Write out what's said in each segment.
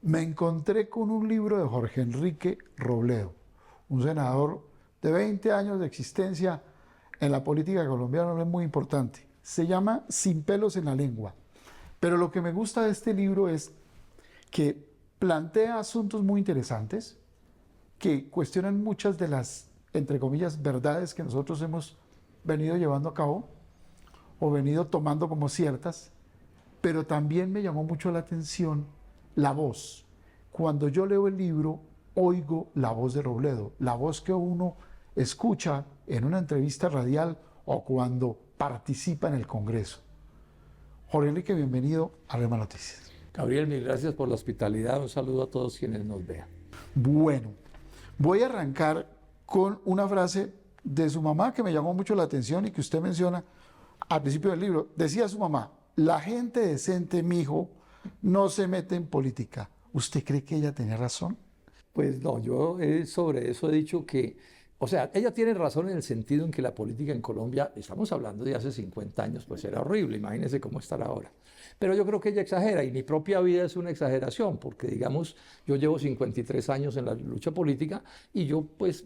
Me encontré con un libro de Jorge Enrique Robledo, un senador de 20 años de existencia en la política colombiana, es muy importante. Se llama Sin pelos en la lengua. Pero lo que me gusta de este libro es que plantea asuntos muy interesantes que cuestionan muchas de las, entre comillas, verdades que nosotros hemos venido llevando a cabo o venido tomando como ciertas, pero también me llamó mucho la atención la voz. Cuando yo leo el libro, oigo la voz de Robledo, la voz que uno escucha en una entrevista radial o cuando participa en el Congreso. Jorge Enrique, bienvenido a Rema Noticias. Gabriel, mil gracias por la hospitalidad. Un saludo a todos quienes nos vean. Bueno, voy a arrancar con una frase de su mamá que me llamó mucho la atención y que usted menciona al principio del libro. Decía su mamá: la gente decente, mijo, no se mete en política. ¿Usted cree que ella tenía razón? Pues no, yo sobre eso he dicho que, o sea, ella tiene razón en el sentido en que la política en Colombia, estamos hablando de hace 50 años, pues era horrible, imagínense cómo estará ahora. Pero yo creo que ella exagera y mi propia vida es una exageración, porque digamos, yo llevo 53 años en la lucha política y yo pues,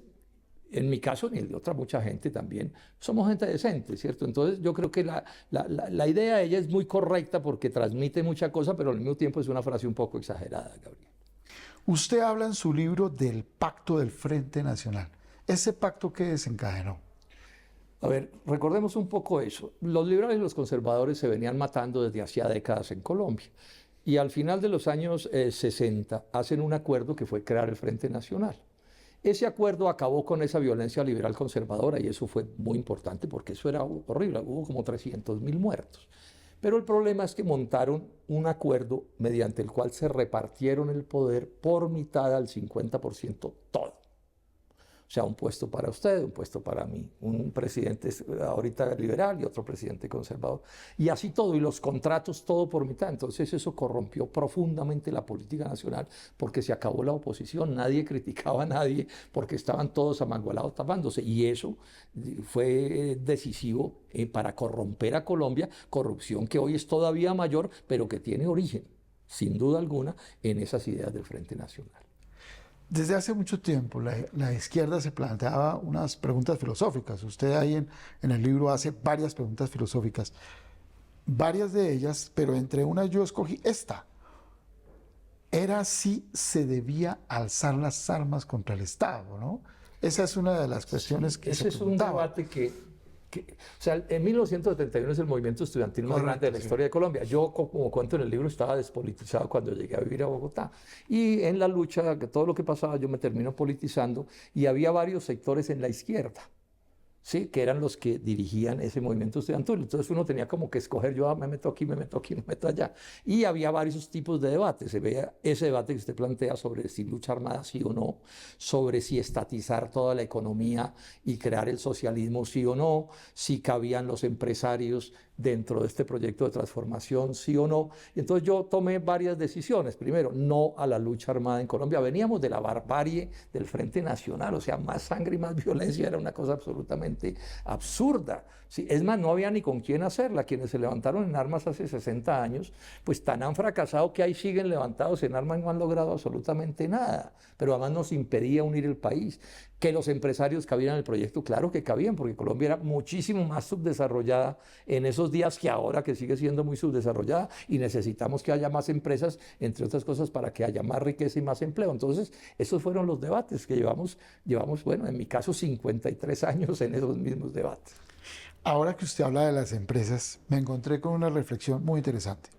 en mi caso, ni el de otra mucha gente también, somos gente decente, ¿cierto? Entonces yo creo que la idea de ella es muy correcta porque transmite mucha cosa, pero al mismo tiempo es una frase un poco exagerada, Gabriel. Usted habla en su libro del pacto del Frente Nacional. ¿Ese pacto qué desencadenó? A ver, recordemos un poco eso. Los liberales y los conservadores se venían matando desde hacía décadas en Colombia. Y al final de los años 60 hacen un acuerdo que fue crear el Frente Nacional. Ese acuerdo acabó con esa violencia liberal conservadora y eso fue muy importante porque eso era horrible, hubo como 300.000 muertos. Pero el problema es que montaron un acuerdo mediante el cual se repartieron el poder por mitad al 50% todo. O sea, un puesto para usted, un puesto para mí, un presidente ahorita liberal y otro presidente conservador. Y así todo, y los contratos todo por mitad. Entonces eso corrompió profundamente la política nacional porque se acabó la oposición, nadie criticaba a nadie porque estaban todos amangualados tapándose. Y eso fue decisivo para corromper a Colombia, corrupción que hoy es todavía mayor, pero que tiene origen, sin duda alguna, en esas ideas del Frente Nacional. Desde hace mucho tiempo la izquierda se planteaba unas preguntas filosóficas. Usted ahí en el libro hace varias preguntas filosóficas. Varias de ellas, pero entre unas yo escogí esta. Era si se debía alzar las armas contra el Estado, ¿no? Esa es una de las cuestiones que se preguntaba. Ese es un debate o sea, en 1971 es el movimiento estudiantil más grande de la historia de Colombia. Yo, como cuento en el libro, estaba despolitizado cuando llegué a vivir a Bogotá. Y en la lucha, que todo lo que pasaba, yo me termino politizando y había varios sectores en la izquierda, ¿sí? Que eran los que dirigían ese movimiento estudiantil. Entonces uno tenía como que escoger, yo me meto aquí, me meto aquí, me meto allá. Y había varios tipos de debates. Se veía ese debate que usted plantea sobre si lucha armada sí o no, sobre si estatizar toda la economía y crear el socialismo sí o no, si cabían los empresarios dentro de este proyecto de transformación sí o no. Y entonces yo tomé varias decisiones. Primero, no a la lucha armada en Colombia. Veníamos de la barbarie del Frente Nacional, o sea, más sangre y más violencia, era una cosa absolutamente absurda. Sí, es más, no había ni con quién hacerla. Quienes se levantaron en armas hace 60 años, pues tan han fracasado que ahí siguen levantados en armas y no han logrado absolutamente nada. Pero además nos impedía unir el país. Que los empresarios cabían en el proyecto, claro que cabían, porque Colombia era muchísimo más subdesarrollada en esos días que ahora, que sigue siendo muy subdesarrollada, y necesitamos que haya más empresas, entre otras cosas, para que haya más riqueza y más empleo. Entonces, esos fueron los debates que llevamos, bueno, en mi caso, 53 años en esos mismos debates. Ahora que usted habla de las empresas, me encontré con una reflexión muy interesante.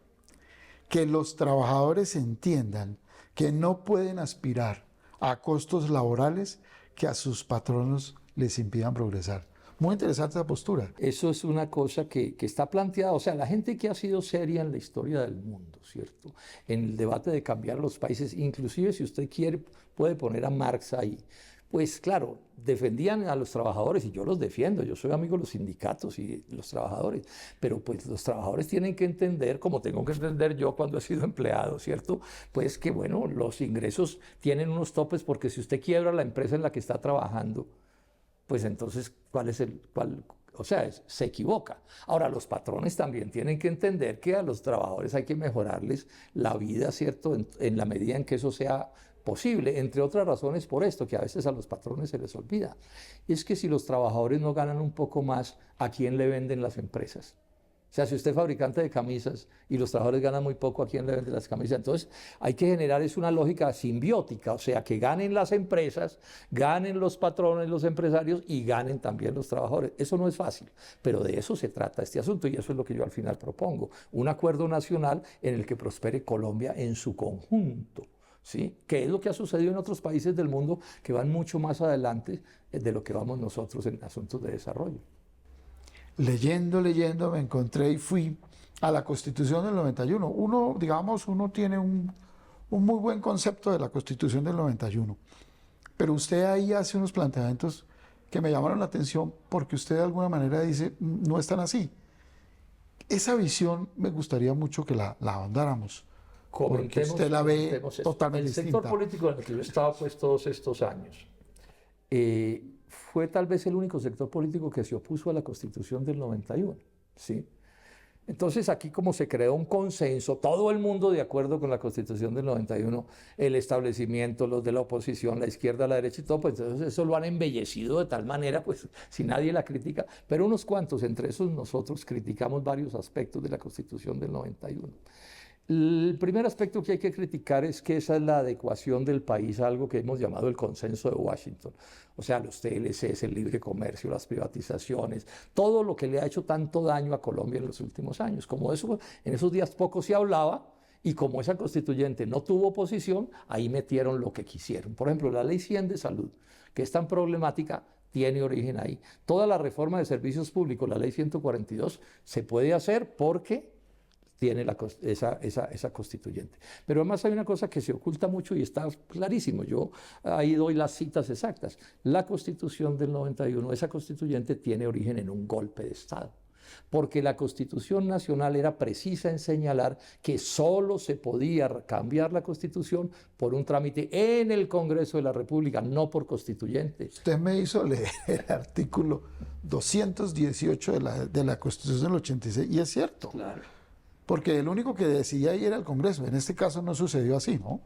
Que los trabajadores entiendan que no pueden aspirar a costos laborales que a sus patronos les impidan progresar. Muy interesante esa postura. Eso es una cosa que está planteada, o sea, la gente que ha sido seria en la historia del mundo, ¿cierto? En el debate de cambiar los países, inclusive si usted quiere, puede poner a Marx ahí. Pues claro, defendían a los trabajadores y yo los defiendo, yo soy amigo de los sindicatos y los trabajadores, pero pues los trabajadores tienen que entender, como tengo que entender yo cuando he sido empleado, ¿cierto? Pues que bueno, los ingresos tienen unos topes porque si usted quiebra la empresa en la que está trabajando, pues entonces, o sea, se equivoca. Ahora, los patrones también tienen que entender que a los trabajadores hay que mejorarles la vida, ¿cierto? En la medida en que eso sea posible, entre otras razones por esto, que a veces a los patrones se les olvida. Es que si los trabajadores no ganan un poco más, ¿a quién le venden las empresas? O sea, si usted es fabricante de camisas y los trabajadores ganan muy poco, ¿a quién le venden las camisas? Entonces, hay que generar una lógica simbiótica, o sea, que ganen las empresas, ganen los patrones, los empresarios y ganen también los trabajadores. Eso no es fácil, pero de eso se trata este asunto y eso es lo que yo al final propongo. Un acuerdo nacional en el que prospere Colombia en su conjunto. ¿Sí? Que es lo que ha sucedido en otros países del mundo que van mucho más adelante de lo que vamos nosotros en asuntos de desarrollo. Leyendo, me encontré y fui a la Constitución del 91. Uno tiene un muy buen concepto de la Constitución del 91, pero usted ahí hace unos planteamientos que me llamaron la atención porque usted de alguna manera dice, no es tan así. Esa visión me gustaría mucho que la ahondáramos, porque usted la ve totalmente distinta. El sector político en el que yo estaba pues todos estos años, fue tal vez el único sector político que se opuso a la Constitución del 91, ¿sí? Entonces aquí como se creó un consenso, todo el mundo de acuerdo con la Constitución del 91, el establecimiento, los de la oposición, la izquierda, la derecha y todo, pues entonces eso lo han embellecido de tal manera, pues si nadie la critica, pero unos cuantos, entre esos nosotros criticamos varios aspectos de la Constitución del 91. El primer aspecto que hay que criticar es que esa es la adecuación del país a algo que hemos llamado el consenso de Washington. O sea, los TLCs, el libre comercio, las privatizaciones, todo lo que le ha hecho tanto daño a Colombia en los últimos años. Como eso, en esos días poco se hablaba y como esa constituyente no tuvo oposición, ahí metieron lo que quisieron. Por ejemplo, la ley 100 de salud, que es tan problemática, tiene origen ahí. Toda la reforma de servicios públicos, la ley 142, se puede hacer porque tiene esa constituyente. Pero además hay una cosa que se oculta mucho y está clarísimo. Yo ahí doy las citas exactas. La Constitución del 91, esa constituyente tiene origen en un golpe de Estado. Porque la Constitución Nacional era precisa en señalar que solo se podía cambiar la Constitución por un trámite en el Congreso de la República, no por constituyente. Usted me hizo leer el artículo 218 de la Constitución del 86 y es cierto. Claro. Porque el único que decidía ahí era el Congreso. En este caso no sucedió así, ¿no?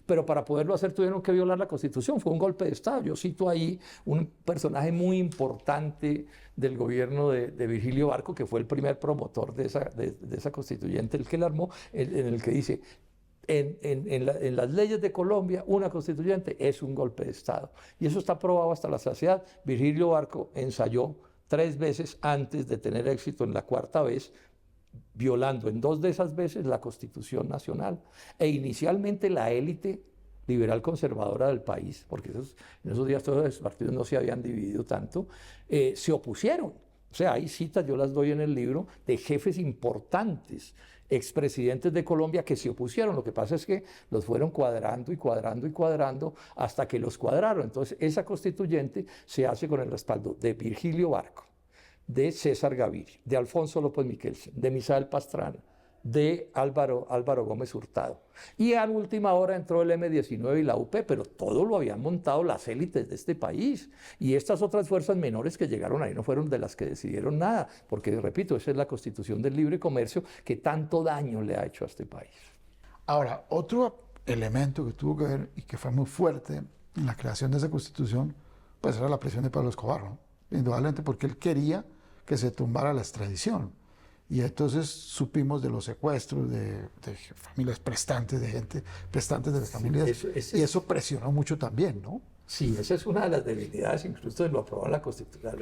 Pero para poderlo hacer tuvieron que violar la Constitución. Fue un golpe de Estado. Yo cito ahí un personaje muy importante del gobierno de Virgilio Barco, que fue el primer promotor de esa constituyente, el que la armó, en el que dice, en las leyes de Colombia, una constituyente es un golpe de Estado. Y eso está probado hasta la saciedad. Virgilio Barco ensayó 3 veces antes de tener éxito en la 4ª vez, violando en 2 de esas veces la Constitución Nacional. E inicialmente la élite liberal conservadora del país, porque en esos días todos los partidos no se habían dividido tanto, se opusieron. O sea, hay citas, yo las doy en el libro, de jefes importantes, expresidentes de Colombia que se opusieron. Lo que pasa es que los fueron cuadrando y cuadrando y cuadrando hasta que los cuadraron. Entonces, esa constituyente se hace con el respaldo de Virgilio Barco, de César Gaviria, de Alfonso López Michelsen, de Misael Pastrana, de Álvaro Gómez Hurtado. Y a última hora entró el M-19 y la UP, pero todo lo habían montado las élites de este país. Y estas otras fuerzas menores que llegaron ahí no fueron de las que decidieron nada, porque, repito, esa es la Constitución del libre comercio que tanto daño le ha hecho a este país. Ahora, otro elemento que tuvo que ver y que fue muy fuerte en la creación de esa Constitución, pues era la presión de Pablo Escobar, ¿no? Indudablemente porque él quería que se tumbara la extradición. Y entonces supimos de los secuestros de familias prestantes, de gente prestantes de las familias, y eso presionó mucho también, ¿no? Sí, esa es una de las debilidades incluso de lo aprobado en la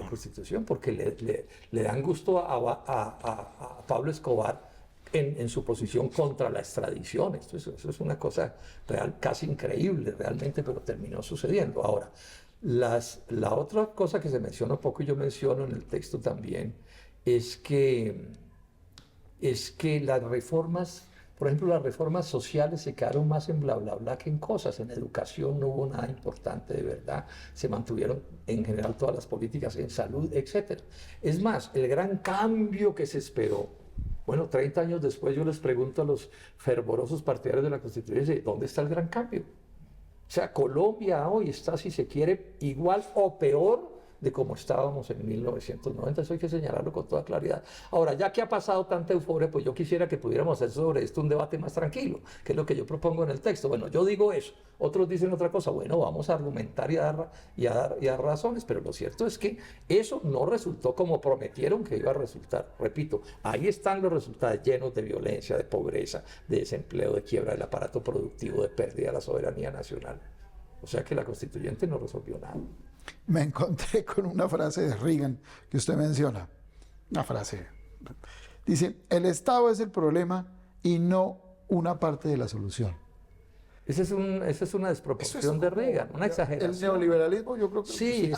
Constitución, porque le dan gusto a Pablo Escobar en su posición contra la extradición. Eso es una cosa real, casi increíble realmente, pero terminó sucediendo. Ahora, la otra cosa que se menciona poco y yo menciono en el texto también es que las reformas, por ejemplo, las reformas sociales se quedaron más en bla, bla, bla que en cosas. En educación no hubo nada importante de verdad. Se mantuvieron en general todas las políticas en salud, etc. Es más, el gran cambio que se esperó, bueno, 30 años después yo les pregunto a los fervorosos partidarios de la Constitución, ¿dónde está el gran cambio? O sea, Colombia hoy está, si se quiere, igual o peor de cómo estábamos en 1990, eso hay que señalarlo con toda claridad. Ahora, ya que ha pasado tanta euforia, pues yo quisiera que pudiéramos hacer sobre esto un debate más tranquilo, que es lo que yo propongo en el texto. Bueno, yo digo eso, otros dicen otra cosa, bueno, vamos a argumentar y a dar razones, pero lo cierto es que eso no resultó como prometieron que iba a resultar. Repito, ahí están los resultados llenos de violencia, de pobreza, de desempleo, de quiebra del aparato productivo, de pérdida de la soberanía nacional. O sea que la constituyente no resolvió nada. Me encontré con una frase de Reagan que usted menciona. Una frase. Dice, el Estado es el problema y no una parte de la solución. Esa es una desproporción de Reagan, una exageración. El neoliberalismo yo creo que... Sí,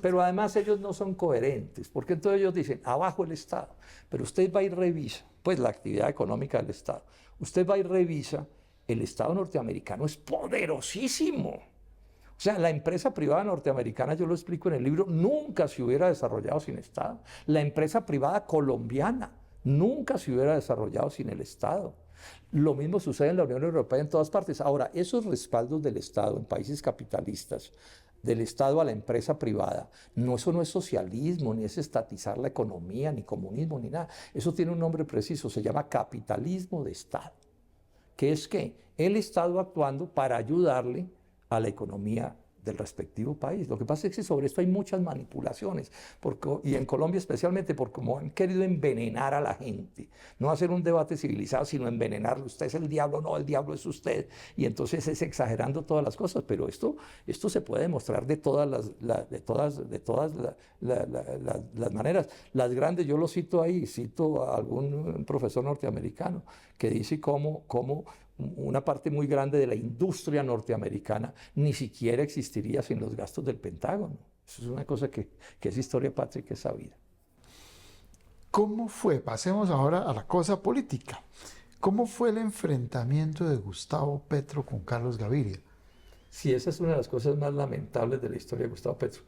pero además ellos no son coherentes, porque entonces ellos dicen, abajo el Estado, pero usted va y revisa, pues la actividad económica del Estado, usted va y revisa, el Estado norteamericano es poderosísimo. O sea, la empresa privada norteamericana, yo lo explico en el libro, nunca se hubiera desarrollado sin Estado. La empresa privada colombiana nunca se hubiera desarrollado sin el Estado. Lo mismo sucede en la Unión Europea en todas partes. Ahora, esos respaldos del Estado en países capitalistas, del Estado a la empresa privada, eso no es socialismo, ni es estatizar la economía, ni comunismo, ni nada. Eso tiene un nombre preciso, se llama capitalismo de Estado, que es que el Estado actuando para ayudarle a la economía del respectivo país. Lo que pasa es que sobre esto hay muchas manipulaciones, y en Colombia especialmente, porque como han querido envenenar a la gente, no hacer un debate civilizado, sino envenenarlo. Usted es el diablo, no, el diablo es usted, y entonces es exagerando todas las cosas, pero esto se puede demostrar de todas las maneras. Las grandes, yo lo cito ahí, cito a algún profesor norteamericano que dice cómo una parte muy grande de la industria norteamericana ni siquiera existiría sin los gastos del Pentágono. Eso es una cosa que es historia patria y que es sabida. ¿Cómo fue? Pasemos ahora a la cosa política. ¿Cómo fue el enfrentamiento de Gustavo Petro con Carlos Gaviria? Sí, esa es una de las cosas más lamentables de la historia de Gustavo Petro.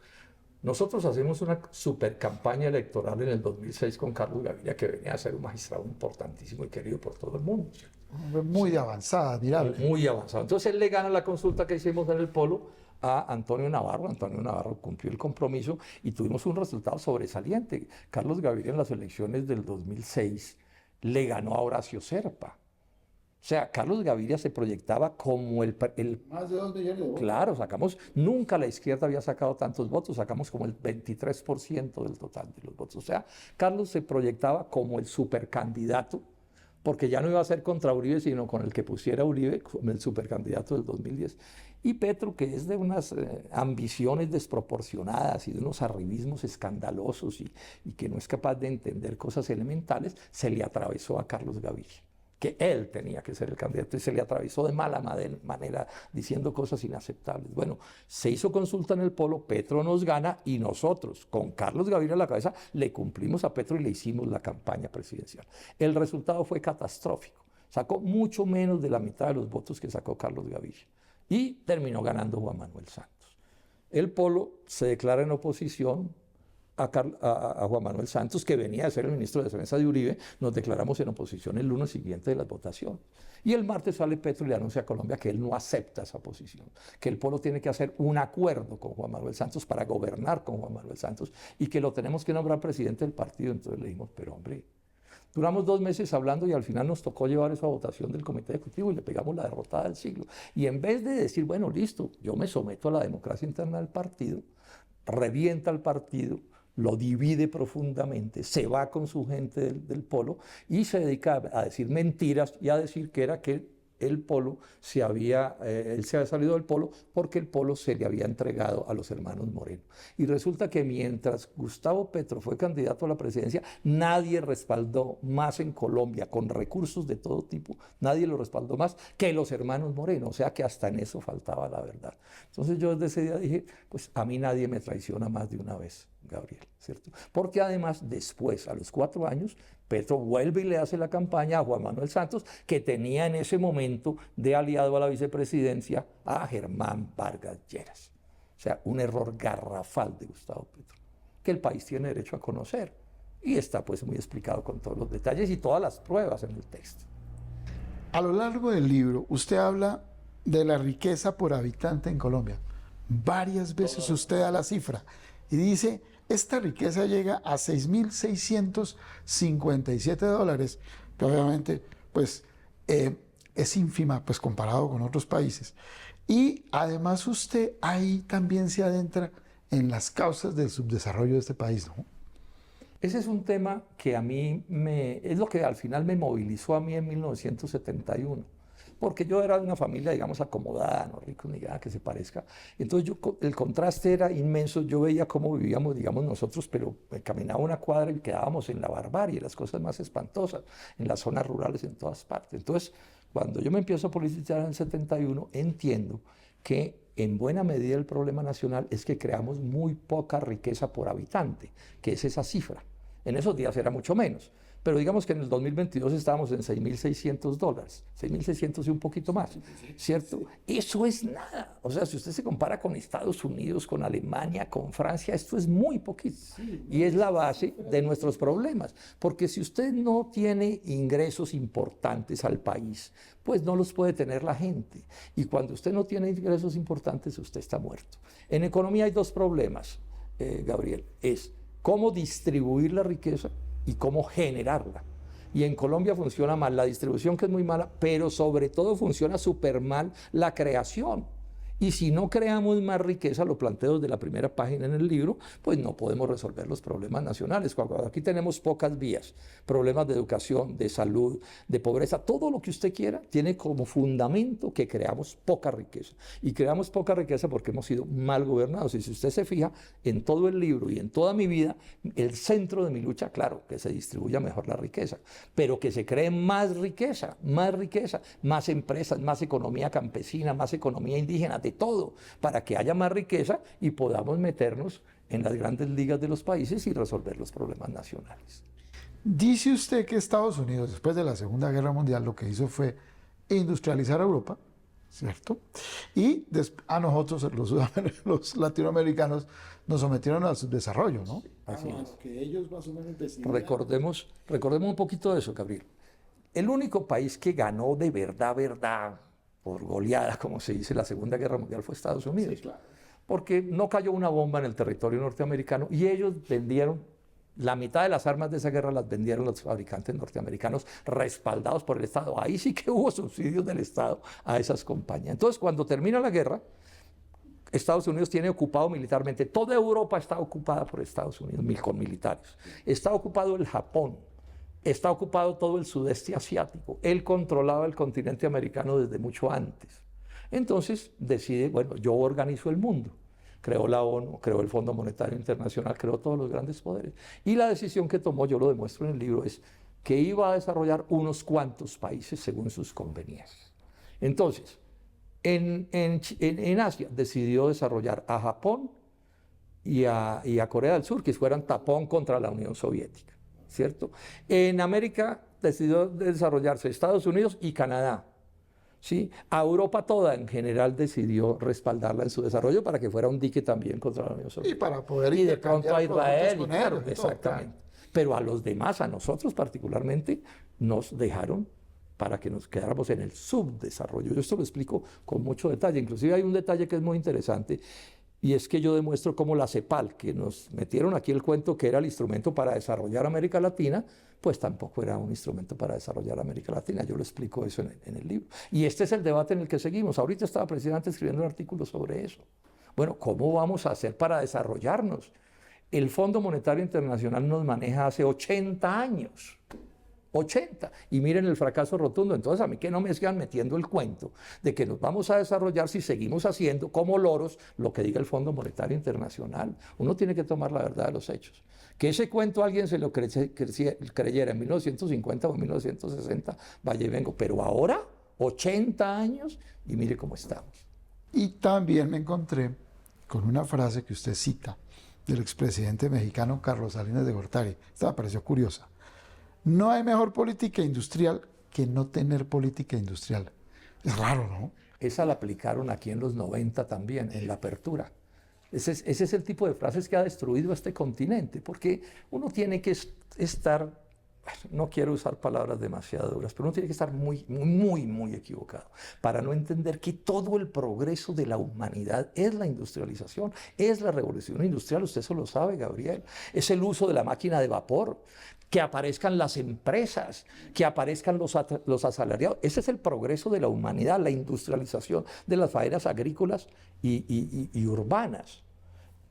Nosotros hacemos una super campaña electoral en el 2006 con Carlos Gaviria, que venía a ser un magistrado importantísimo y querido por todo el mundo, ¿cierto? Muy avanzada, admirable. Muy avanzado. Entonces él le gana la consulta que hicimos en el Polo a Antonio Navarro. Antonio Navarro cumplió el compromiso y tuvimos un resultado sobresaliente. Carlos Gaviria en las elecciones del 2006 le ganó a Horacio Serpa. O sea, Carlos Gaviria se proyectaba como el... Más de 2 millones de votos. Claro, nunca la izquierda había sacado tantos votos, sacamos como el 23% del total de los votos. O sea, Carlos se proyectaba como el supercandidato, porque ya no iba a ser contra Uribe, sino con el que pusiera Uribe, como el supercandidato del 2010. Y Petro, que es de unas ambiciones desproporcionadas y de unos arribismos escandalosos y que no es capaz de entender cosas elementales, se le atravesó a Carlos Gaviria, que él tenía que ser el candidato, y se le atravesó de mala manera diciendo cosas inaceptables. Bueno, se hizo consulta en el Polo, Petro nos gana y nosotros, con Carlos Gaviria a la cabeza, le cumplimos a Petro y le hicimos la campaña presidencial. El resultado fue catastrófico. Sacó mucho menos de la mitad de los votos que sacó Carlos Gaviria y terminó ganando Juan Manuel Santos. El Polo se declara en oposición a Juan Manuel Santos, que venía a ser el ministro de Defensa de Uribe. Nos declaramos en oposición el lunes siguiente de las votaciones. Y el martes sale Petro y le anuncia a Colombia que él no acepta esa posición, que el Polo tiene que hacer un acuerdo con Juan Manuel Santos para gobernar con Juan Manuel Santos y que lo tenemos que nombrar presidente del partido. Entonces le dijimos, pero hombre, duramos 2 meses hablando y al final nos tocó llevar eso a votación del comité ejecutivo y le pegamos la derrotada del siglo. Y en vez de decir, bueno, listo, yo me someto a la democracia interna del partido, revienta el partido, lo divide profundamente, se va con su gente del Polo y se dedica a decir mentiras y a decir que era que el Polo él se había salido del Polo porque el Polo se le había entregado a los hermanos Moreno. Y resulta que mientras Gustavo Petro fue candidato a la presidencia, nadie respaldó más en Colombia, con recursos de todo tipo, nadie lo respaldó más que los hermanos Moreno, o sea que hasta en eso faltaba la verdad. Entonces yo desde ese día dije, pues a mí nadie me traiciona más de una vez, Gabriel, ¿cierto? Porque además después, a los 4 años, Petro vuelve y le hace la campaña a Juan Manuel Santos, que tenía en ese momento de aliado a la vicepresidencia a Germán Vargas Lleras. O sea, un error garrafal de Gustavo Petro, que el país tiene derecho a conocer. Y está pues muy explicado con todos los detalles y todas las pruebas en el texto. A lo largo del libro, usted habla de la riqueza por habitante en Colombia. Varias veces usted da la cifra. y dice, esta riqueza llega a $6.657, que obviamente pues, es ínfima pues, comparado con otros países. Y además usted ahí también se adentra en las causas del subdesarrollo de este país, ¿no? Ese es un tema que a mí es lo que al final me movilizó a mí en 1971. Porque yo era de una familia, digamos, acomodada, no rico ni nada que se parezca. Entonces el contraste era inmenso. Yo veía cómo vivíamos, digamos, nosotros, pero caminaba una cuadra y quedábamos en la barbarie, las cosas más espantosas, en las zonas rurales, en todas partes. Entonces, cuando yo me empiezo a politizar en el 71, entiendo que en buena medida el problema nacional es que creamos muy poca riqueza por habitante, que es esa cifra. En esos días era mucho menos. Pero digamos que en el 2022 estábamos en $6.600, 6.600 y un poquito más, ¿cierto? Eso es nada. O sea, si usted se compara con Estados Unidos, con Alemania, con Francia, esto es muy poquito. Y es la base de nuestros problemas. Porque si usted no tiene ingresos importantes al país, pues no los puede tener la gente. Y cuando usted no tiene ingresos importantes, usted está muerto. En economía hay dos problemas, Gabriel. Es cómo distribuir la riqueza y cómo generarla. Y en Colombia funciona mal la distribución, que es muy mala, pero sobre todo funciona súper mal la creación. Y si no creamos más riqueza, lo planteo desde la primera página en el libro, pues no podemos resolver los problemas nacionales. Cuando aquí tenemos pocas vías, problemas de educación, de salud, de pobreza, todo lo que usted quiera, tiene como fundamento que creamos poca riqueza. Y creamos poca riqueza porque hemos sido mal gobernados. Y si usted se fija, en todo el libro y en toda mi vida, el centro de mi lucha, claro, que se distribuya mejor la riqueza, pero que se cree más riqueza, más empresas, más economía campesina, más economía indígena, de todo, para que haya más riqueza y podamos meternos en las grandes ligas de los países y resolver los problemas nacionales. Dice usted que Estados Unidos, después de la Segunda Guerra Mundial, lo que hizo fue industrializar a Europa, ¿cierto? Y a nosotros, los latinoamericanos, nos sometieron al subdesarrollo, ¿no? Así es. Que ellos más o menos Recordemos un poquito de eso, Gabriel. El único país que ganó de verdad, por goleada, como se dice, la Segunda Guerra Mundial fue Estados Unidos. Sí, claro. Porque no cayó una bomba en el territorio norteamericano y ellos vendieron, la mitad de las armas de esa guerra las vendieron los fabricantes norteamericanos respaldados por el Estado. Ahí sí que hubo subsidios del Estado a esas compañías. Entonces, cuando termina la guerra, Estados Unidos tiene ocupado militarmente, toda Europa está ocupada por Estados Unidos con militares. Está ocupado el Japón. Está ocupado todo el sudeste asiático. Él controlaba el continente americano desde mucho antes. Entonces decide, bueno, yo organizo el mundo. Creó la ONU, creó el Fondo Monetario Internacional, creó todos los grandes poderes. Y la decisión que tomó, yo lo demuestro en el libro, es que iba a desarrollar unos cuantos países según sus conveniencias. Entonces, en Asia decidió desarrollar a Japón y a Corea del Sur, que fueran tapón contra la Unión Soviética. ¿Cierto? En América decidió desarrollarse Estados Unidos y Canadá. ¿Sí? A Europa toda en general decidió respaldarla en su desarrollo para que fuera un dique también contra la Unión Soviética. Y para poder y de pronto a Israel, y claro, ellos, exactamente. Todo, claro. Pero a los demás, a nosotros particularmente, nos dejaron para que nos quedáramos en el subdesarrollo. Yo esto lo explico con mucho detalle. Inclusive hay un detalle que es muy interesante. Y es que yo demuestro cómo la CEPAL, que nos metieron aquí el cuento que era el instrumento para desarrollar América Latina, pues tampoco era un instrumento para desarrollar América Latina. Yo lo explico eso en el libro. Y este es el debate en el que seguimos. Ahorita estaba precisamente escribiendo un artículo sobre eso. Bueno, ¿cómo vamos a hacer para desarrollarnos? El Fondo Monetario Internacional nos maneja hace 80 años. 80. Y miren el fracaso rotundo. Entonces, a mí que no me sigan metiendo el cuento de que nos vamos a desarrollar si seguimos haciendo como loros lo que diga el Fondo Monetario Internacional. Uno tiene que tomar la verdad de los hechos. Que ese cuento alguien se lo creyera en 1950 o en 1960, vaya y vengo. Pero ahora, 80 años, y mire cómo estamos. Y también me encontré con una frase que usted cita del expresidente mexicano Carlos Salinas de Gortari. Esta me pareció curiosa. No hay mejor política industrial que no tener política industrial. Es raro, ¿no? Esa la aplicaron aquí en los 90 también, en la apertura. Ese es el tipo de frases que ha destruido este continente, porque uno tiene que estar no quiero usar palabras demasiado duras, pero uno tiene que estar muy equivocado para no entender que todo el progreso de la humanidad es la industrialización, es la revolución industrial, usted eso lo sabe, Gabriel, es el uso de la máquina de vapor, que aparezcan las empresas, que aparezcan los asalariados. Ese es el progreso de la humanidad, la industrialización de las faenas agrícolas y urbanas.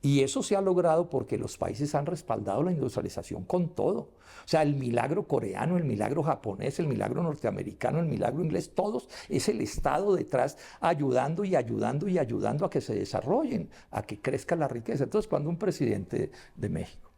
Y eso se ha logrado porque los países han respaldado la industrialización con todo. O sea, el milagro coreano, el milagro japonés, el milagro norteamericano, el milagro inglés, todos es el Estado detrás ayudando y ayudando a que se desarrollen, a que crezca la riqueza. Entonces, cuando un presidente de México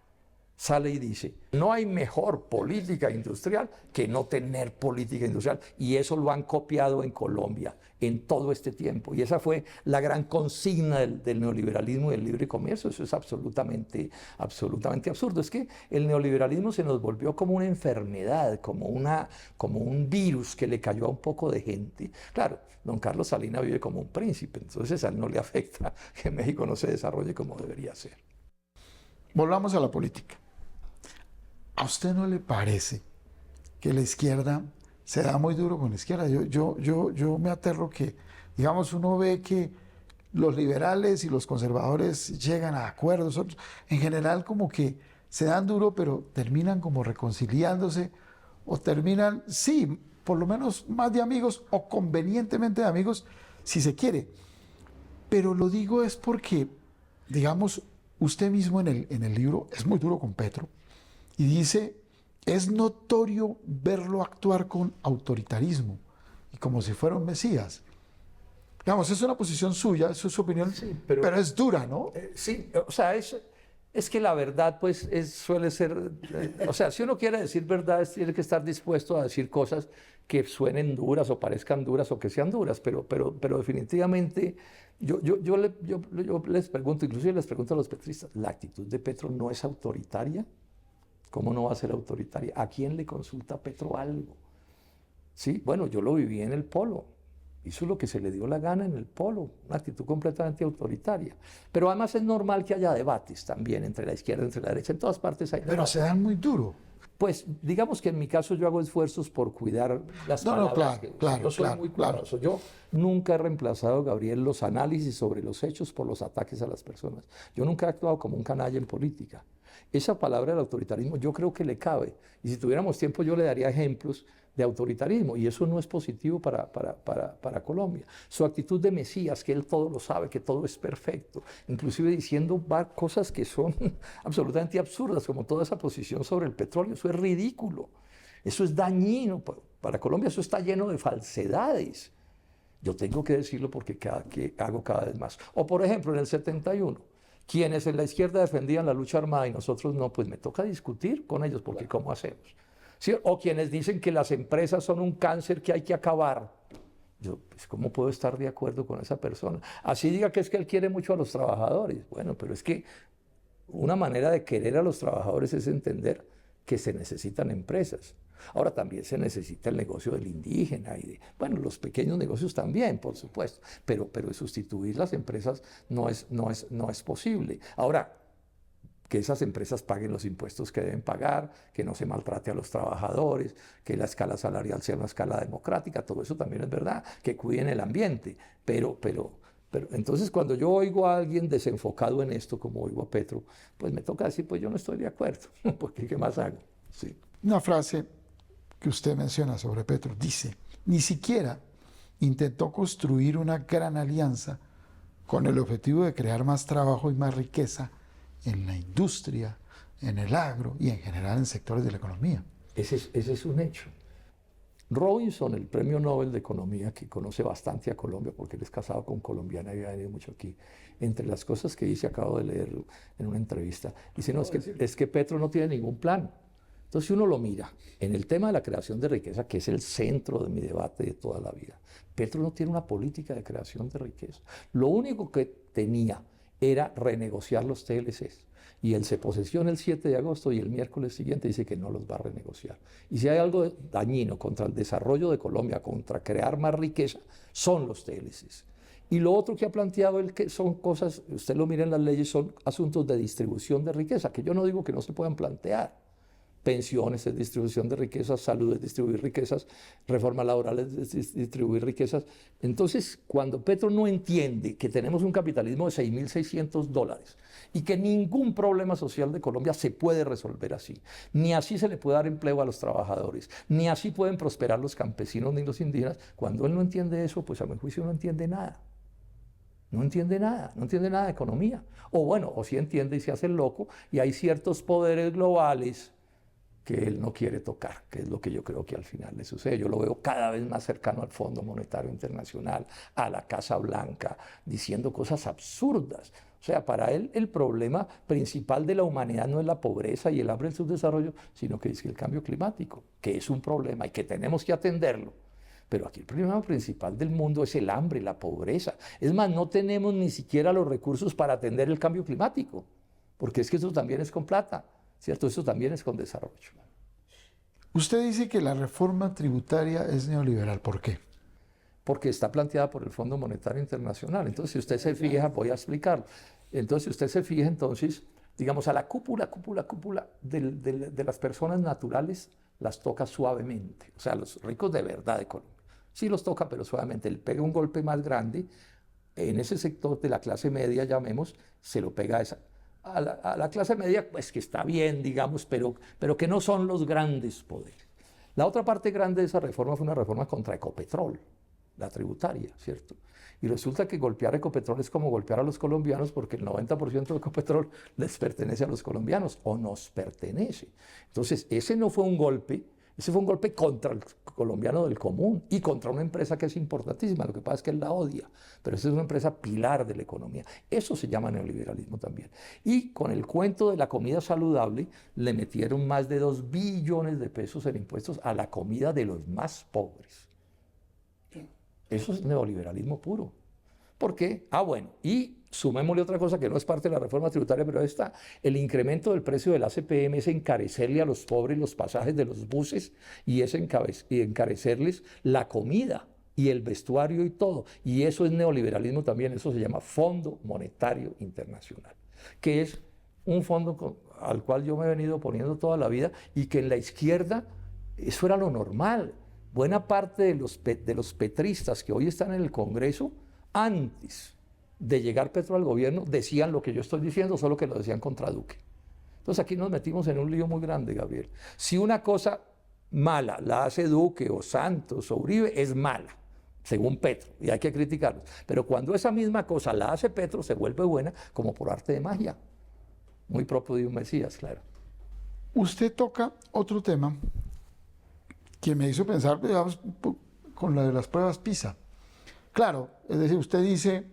sale y dice, no hay mejor política industrial que no tener política industrial. Y eso lo han copiado en Colombia en todo este tiempo. Y esa fue la gran consigna del neoliberalismo y del libre comercio. Eso es absolutamente absurdo. Es que el neoliberalismo se nos volvió como una enfermedad, como un virus que le cayó a un poco de gente. Claro, don Carlos Salinas vive como un príncipe, entonces a él no le afecta que México no se desarrolle como debería ser. Volvamos a la política. ¿A usted no le parece que la izquierda se da muy duro con la izquierda? Yo me aterro que, digamos, uno ve que los liberales y los conservadores llegan a acuerdos, otros, en general como que se dan duro, pero terminan como reconciliándose o terminan, sí, por lo menos más de amigos o convenientemente de amigos, si se quiere. Pero lo digo es porque, digamos, usted mismo en el libro es muy duro con Petro y dice, es notorio verlo actuar con autoritarismo y como si fuera un mesías. Digamos, es una posición suya, eso es su opinión, sí, pero es dura, ¿no? Sí, o sea, es que la verdad pues suele ser, o sea, si uno quiere decir verdad, tiene que estar dispuesto a decir cosas que suenen duras o parezcan duras o que sean duras, pero definitivamente yo les pregunto, inclusive les pregunto a los petristas, ¿la actitud de Petro no es autoritaria? ¿Cómo no va a ser autoritaria? ¿A quién le consulta Petro algo? Sí, bueno, yo lo viví en el Polo. Hizo lo que se le dio la gana en el Polo, una actitud completamente autoritaria. Pero además es normal que haya debates también entre la izquierda y entre la derecha. En todas partes hay debates. Pero se dan muy duro. Pues digamos que en mi caso yo hago esfuerzos por cuidar las palabras. Claro, yo soy muy cuidadoso. Yo nunca he reemplazado, Gabriel, los análisis sobre los hechos por los ataques a las personas. Yo nunca he actuado como un canalla en política. Esa palabra del autoritarismo yo creo que le cabe. Y si tuviéramos tiempo yo le daría ejemplos de autoritarismo, y eso no es positivo para Colombia. Su actitud de Mesías, que él todo lo sabe, que todo es perfecto, inclusive diciendo cosas que son absolutamente absurdas, como toda esa posición sobre el petróleo, eso es ridículo, eso es dañino para Colombia, eso está lleno de falsedades. Yo tengo que decirlo porque hago cada vez más. O por ejemplo, en el 71, quienes en la izquierda defendían la lucha armada y nosotros no, pues me toca discutir con ellos, porque ¿cómo hacemos? ¿Sí? O quienes dicen que las empresas son un cáncer que hay que acabar. Yo, pues, ¿cómo puedo estar de acuerdo con esa persona? Así diga que es que él quiere mucho a los trabajadores. Bueno, pero es que una manera de querer a los trabajadores es entender que se necesitan empresas. Ahora también se necesita el negocio del indígena y bueno, los pequeños negocios también, por supuesto, pero sustituir las empresas no es posible. Ahora, que esas empresas paguen los impuestos que deben pagar, que no se maltrate a los trabajadores, que la escala salarial sea una escala democrática, todo eso también es verdad, que cuiden el ambiente, pero entonces cuando yo oigo a alguien desenfocado en esto, como oigo a Petro, pues me toca decir, pues yo no estoy de acuerdo, porque ¿qué más hago? Sí. Una frase que usted menciona sobre Petro dice, ni siquiera intentó construir una gran alianza con el objetivo de crear más trabajo y más riqueza en la industria, en el agro y en general en sectores de la economía. Ese es un hecho. Robinson, el premio Nobel de Economía, que conoce bastante a Colombia porque él es casado con colombiana y ha venido mucho aquí, entre las cosas que dice, acabo de leer en una entrevista, dice, no, es que Petro no tiene ningún plan. Entonces, si uno lo mira, en el tema de la creación de riqueza, que es el centro de mi debate de toda la vida, Petro no tiene una política de creación de riqueza. Lo único que tenía era renegociar los TLCs. Y él se posesiona el 7 de agosto y el miércoles siguiente dice que no los va a renegociar. Y si hay algo dañino contra el desarrollo de Colombia, contra crear más riqueza, son los TLCs. Y lo otro que ha planteado él, que son cosas, usted lo mira en las leyes, son asuntos de distribución de riqueza, que yo no digo que no se puedan plantear, pensiones es distribución de riquezas, salud es distribuir riquezas, reforma laboral es distribuir riquezas. Entonces, cuando Petro no entiende que tenemos un capitalismo de $6.600 y que ningún problema social de Colombia se puede resolver así, ni así se le puede dar empleo a los trabajadores, ni así pueden prosperar los campesinos ni los indígenas, cuando él no entiende eso, pues a mi juicio no entiende nada. No entiende nada, no entiende nada de economía. O bueno, o sí entiende y se hace el loco, y hay ciertos poderes globales que él no quiere tocar, que es lo que yo creo que al final le sucede. Yo lo veo cada vez más cercano al Fondo Monetario Internacional, a la Casa Blanca, diciendo cosas absurdas. O sea, para él el problema principal de la humanidad no es la pobreza y el hambre del subdesarrollo, sino que es el cambio climático, que es un problema y que tenemos que atenderlo. Pero aquí el problema principal del mundo es el hambre, la pobreza. Es más, no tenemos ni siquiera los recursos para atender el cambio climático, porque es que eso también es con plata, ¿cierto? Eso también es con desarrollo. Usted dice que la reforma tributaria es neoliberal. ¿Por qué? Porque está planteada por el Fondo Monetario Internacional. Entonces, si usted se fija, voy a explicarlo. Entonces, si usted se fija, entonces, digamos, a la cúpula de las personas naturales las toca suavemente. O sea, los ricos de verdad de Colombia. Sí los toca, pero suavemente. Le pega un golpe más grande. En ese sector de la clase media, llamemos, se lo pega a la clase media, pues que está bien, digamos, pero que no son los grandes poderes. La otra parte grande de esa reforma fue una reforma contra Ecopetrol, la tributaria, ¿cierto? Y resulta que golpear Ecopetrol es como golpear a los colombianos porque el 90% de Ecopetrol les pertenece a los colombianos o nos pertenece. Entonces, ese no fue un golpe, ese fue un golpe contra el colombiano del común y contra una empresa que es importantísima. Lo que pasa es que él la odia, pero esa es una empresa pilar de la economía. Eso se llama neoliberalismo también. Y con el cuento de la comida saludable, le metieron más de 2 billones de pesos en impuestos a la comida de los más pobres. Eso es neoliberalismo puro. ¿Por qué? Ah, bueno, y sumémosle otra cosa que no es parte de la reforma tributaria, pero ahí está. El incremento del precio del ACPM es encarecerle a los pobres los pasajes de los buses y es encarecerles la comida y el vestuario y todo. Y eso es neoliberalismo también, eso se llama Fondo Monetario Internacional, que es un fondo al cual yo me he venido oponiendo toda la vida y que en la izquierda eso era lo normal. Buena parte de los petristas que hoy están en el Congreso, antes de llegar Petro al gobierno, decían lo que yo estoy diciendo, solo que lo decían contra Duque. Entonces aquí nos metimos en un lío muy grande, Gabriel. Si una cosa mala la hace Duque o Santos o Uribe, es mala, según Petro, y hay que criticarlos. Pero cuando esa misma cosa la hace Petro, se vuelve buena como por arte de magia. Muy propio de un Mesías, claro. Usted toca otro tema que me hizo pensar, digamos, con la de las pruebas PISA. Claro, es decir, usted dice,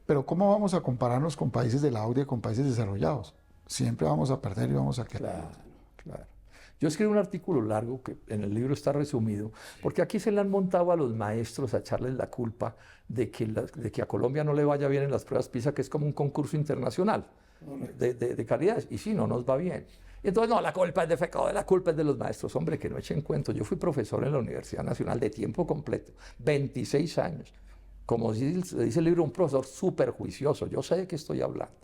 pero ¿cómo vamos a compararnos con países de la OCDE, con países desarrollados? Siempre vamos a perder y vamos a quedar. Claro, claro. Yo escribí un artículo largo que en el libro está resumido, porque aquí se le han montado a los maestros a echarles la culpa de que a Colombia no le vaya bien en las pruebas PISA, que es como un concurso internacional de calidad, y sí, no nos va bien. Y entonces, no, la culpa es de FECODE, la culpa es de los maestros. Hombre, que no echen cuentos. Yo fui profesor en la Universidad Nacional de tiempo completo, 26 años. Como dice el libro, un profesor súper juicioso. Yo sé de qué estoy hablando.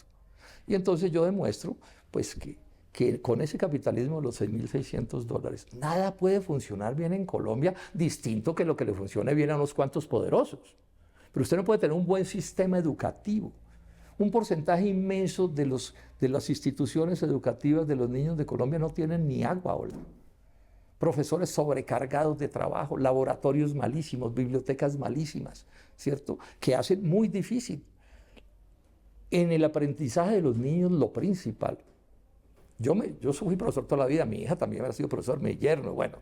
Y entonces yo demuestro, pues, que con ese capitalismo de los $6.600, nada puede funcionar bien en Colombia, distinto que lo que le funcione bien a unos cuantos poderosos. Pero usted no puede tener un buen sistema educativo. Un porcentaje inmenso de las instituciones educativas de los niños de Colombia no tienen ni agua ahora. Profesores sobrecargados de trabajo, laboratorios malísimos, bibliotecas malísimas, ¿cierto? Que hacen muy difícil. En el aprendizaje de los niños, lo principal. Yo fui profesor toda la vida, mi hija también ha sido profesor, mi yerno, bueno.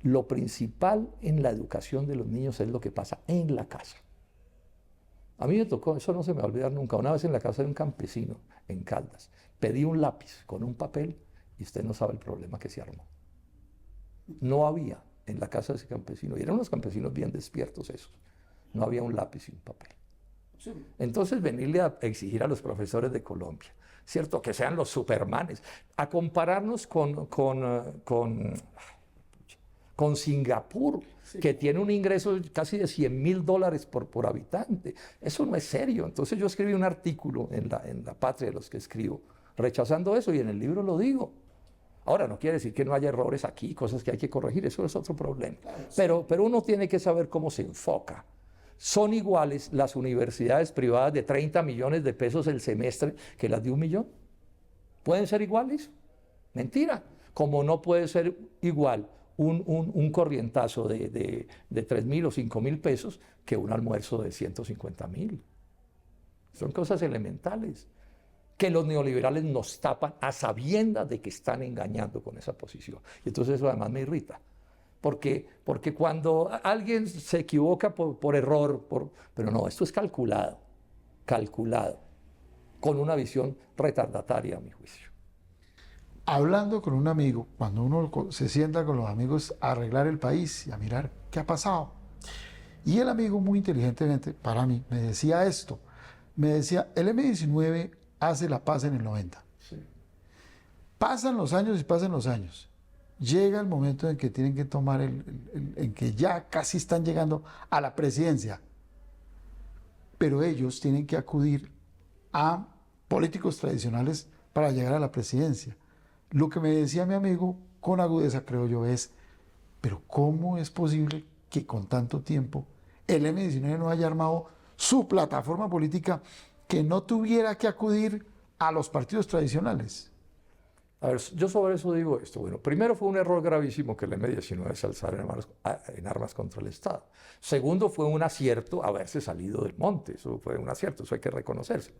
Lo principal en la educación de los niños es lo que pasa en la casa. A mí me tocó, eso no se me va a olvidar nunca, una vez en la casa de un campesino en Caldas, pedí un lápiz con un papel y usted no sabe el problema que se armó. No había en la casa de ese campesino, y eran unos campesinos bien despiertos esos, no había un lápiz y un papel. Entonces venirle a exigir a los profesores de Colombia, ¿cierto? Que sean los supermanes, a compararnos con Singapur, sí, que tiene un ingreso casi de $100.000 por habitante. Eso no es serio. Entonces yo escribí un artículo en la Patria de los que escribo, rechazando eso, y en el libro lo digo. Ahora, no quiere decir que no haya errores aquí, cosas que hay que corregir, eso es otro problema. Pero uno tiene que saber cómo se enfoca. ¿Son iguales las universidades privadas de 30 millones de pesos el semestre que las de 1 millón? ¿Pueden ser iguales? Mentira. Como no puede ser igual un corrientazo de 3.000 o 5.000 pesos que un almuerzo de 150.000. Son cosas elementales que los neoliberales nos tapan a sabiendas de que están engañando con esa posición. Y entonces eso además me irrita. Porque cuando alguien se equivoca por error, pero no, esto es calculado, con una visión retardataria a mi juicio. Hablando con un amigo, cuando uno se sienta con los amigos a arreglar el país y a mirar qué ha pasado. Y el amigo muy inteligentemente, para mí, me decía esto. Me decía, el M-19 hace la paz en el 90. Sí. Pasan los años y pasan los años. Llega el momento en que tienen que tomar, en que ya casi están llegando a la presidencia. Pero ellos tienen que acudir a políticos tradicionales para llegar a la presidencia. Lo que me decía mi amigo con agudeza, creo yo, es, pero ¿cómo es posible que con tanto tiempo el M-19 no haya armado su plataforma política que no tuviera que acudir a los partidos tradicionales? A ver, yo sobre eso digo esto. Bueno, primero fue un error gravísimo que el M-19 se alzara en armas contra el Estado. Segundo, fue un acierto haberse salido del monte. Eso fue un acierto, eso hay que reconocerse.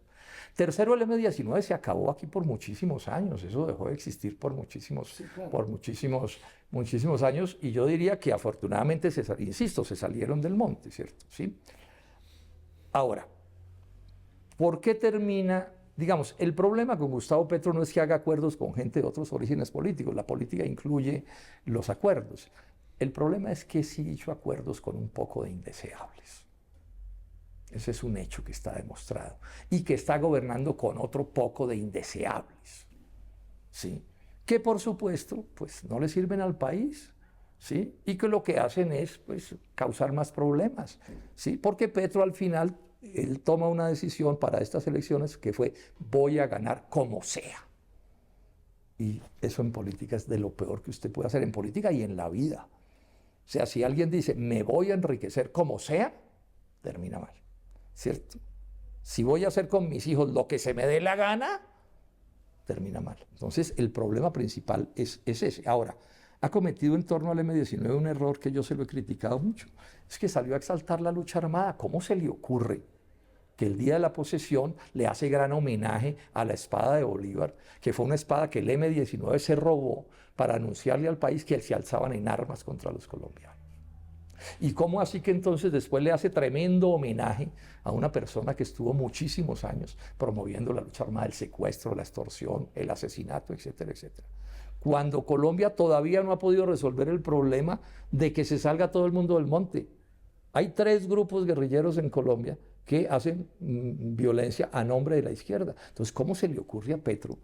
Tercero, el M-19 se acabó aquí por muchísimos años. Eso dejó de existir por muchísimos, sí, claro, por muchísimos años. Y yo diría que afortunadamente, insisto, se salieron del monte, ¿cierto? ¿Sí? Ahora, ¿por qué termina? Digamos, el problema con Gustavo Petro no es que haga acuerdos con gente de otros orígenes políticos. La política incluye los acuerdos. El problema es que sí hizo acuerdos con un poco de indeseables. Ese es un hecho que está demostrado. Y que está gobernando con otro poco de indeseables. ¿Sí? Que por supuesto, pues no le sirven al país. ¿Sí? Y que lo que hacen es, pues, causar más problemas. ¿Sí? Porque Petro al final, él toma una decisión para estas elecciones que fue, voy a ganar como sea. Y eso en política es de lo peor que usted puede hacer, en política y en la vida. O sea, si alguien dice, me voy a enriquecer como sea, termina mal, ¿cierto? Si voy a hacer con mis hijos lo que se me dé la gana, termina mal. Entonces, el problema principal es ese. Ahora, ha cometido en torno al M-19 un error que yo se lo he criticado mucho. Es que salió a exaltar la lucha armada. ¿Cómo se le ocurre que el día de la posesión le hace gran homenaje a la espada de Bolívar, que fue una espada que el M-19 se robó para anunciarle al país que se alzaban en armas contra los colombianos? ¿Y cómo así que entonces después le hace tremendo homenaje a una persona que estuvo muchísimos años promoviendo la lucha armada, el secuestro, la extorsión, el asesinato, etcétera, etcétera? Cuando Colombia todavía no ha podido resolver el problema de que se salga todo el mundo del monte. Hay 3 grupos guerrilleros en Colombia que hacen violencia a nombre de la izquierda. Entonces, ¿cómo se le ocurre a Petro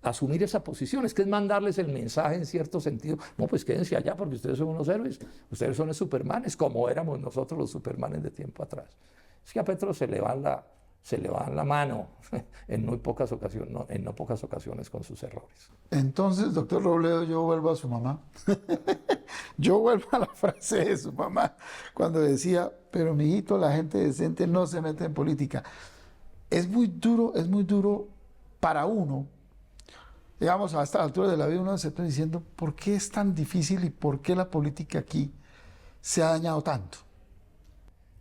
asumir esa posición? Es que es mandarles el mensaje en cierto sentido. No, pues quédense allá porque ustedes son unos héroes, ustedes son los supermanes, como éramos nosotros los supermanes de tiempo atrás. Es que a Petro se le va la mano en no pocas ocasiones con sus errores. Entonces, doctor Robledo, yo vuelvo a su mamá. Yo vuelvo a la frase de su mamá cuando decía, pero mijito, la gente decente no se mete en política. Es muy duro para uno. Digamos, a esta altura de la vida uno se está diciendo, ¿por qué es tan difícil y por qué la política aquí se ha dañado tanto?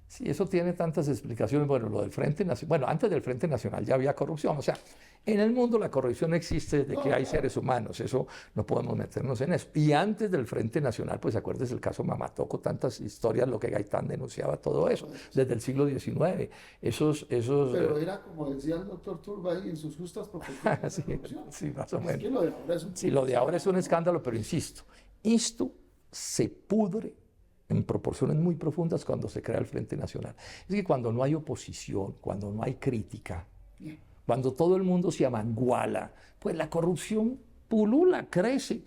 Sí, eso tiene tantas explicaciones. Bueno, lo del Frente Nacional, bueno, antes del Frente Nacional ya había corrupción. O sea, en el mundo la corrupción existe desde que hay seres humanos, eso no podemos meternos en eso. Y antes del Frente Nacional, pues acuérdese el caso Mamatoco, tantas historias, lo que Gaitán denunciaba, todo eso, desde el siglo XIX. Pero era como decía el doctor Turbay en sus justas proporciones. Sí, más o menos. Es que lo de ahora es lo de ahora es un escándalo, pero insisto, esto se pudre en proporciones muy profundas cuando se crea el Frente Nacional. Es que cuando no hay oposición, cuando no hay crítica, cuando todo el mundo se amanguala, pues la corrupción pulula, crece.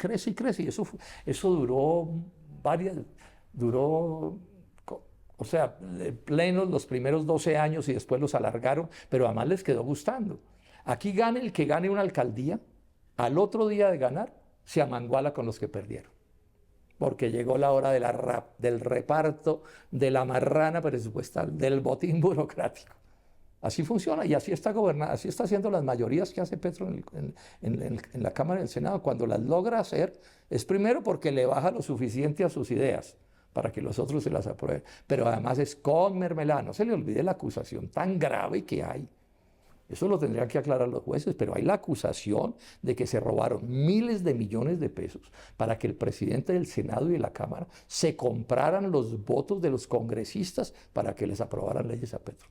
Y eso duró, o sea, plenos los primeros 12 años y después los alargaron, pero además les quedó gustando. Aquí gane el que gane una alcaldía, Al otro día de ganar, se amanguala con los que perdieron. Porque llegó la hora del reparto de la marrana presupuestal, del botín burocrático. Así funciona y así está gobernando, así está haciendo las mayorías que hace Petro en la Cámara y el Senado. Cuando las logra hacer, es primero porque le baja lo suficiente a sus ideas para que los otros se las aprueben. Pero además es con mermelada. No se le olvide la acusación tan grave que hay. Eso lo tendrían que aclarar los jueces, pero hay la acusación de que se robaron miles de millones de pesos para que el presidente del Senado y de la Cámara se compraran los votos de los congresistas para que les aprobaran leyes a Petro.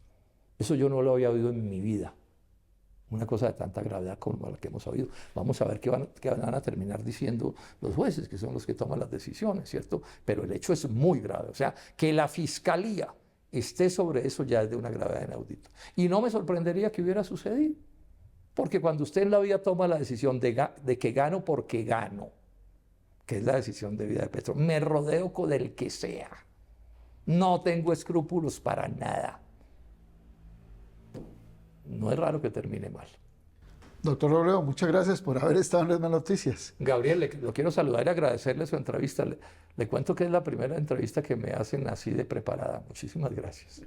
Eso yo no lo había oído en mi vida. Una cosa de tanta gravedad como la que hemos oído. Vamos a ver qué van a terminar diciendo los jueces, que son los que toman las decisiones, ¿cierto? Pero el hecho es muy grave. O sea, que la Fiscalía esté sobre eso ya es de una gravedad inaudita. Y no me sorprendería que hubiera sucedido. Porque cuando usted en la vida toma la decisión de que gano porque gano, que es la decisión de vida de Petro, me rodeo con el que sea. No tengo escrúpulos para nada. No es raro que termine mal. Doctor Robledo, muchas gracias por haber estado en Red Noticias. Gabriel, lo quiero saludar y agradecerle su entrevista. Le cuento que es la primera entrevista que me hacen así de preparada. Muchísimas gracias.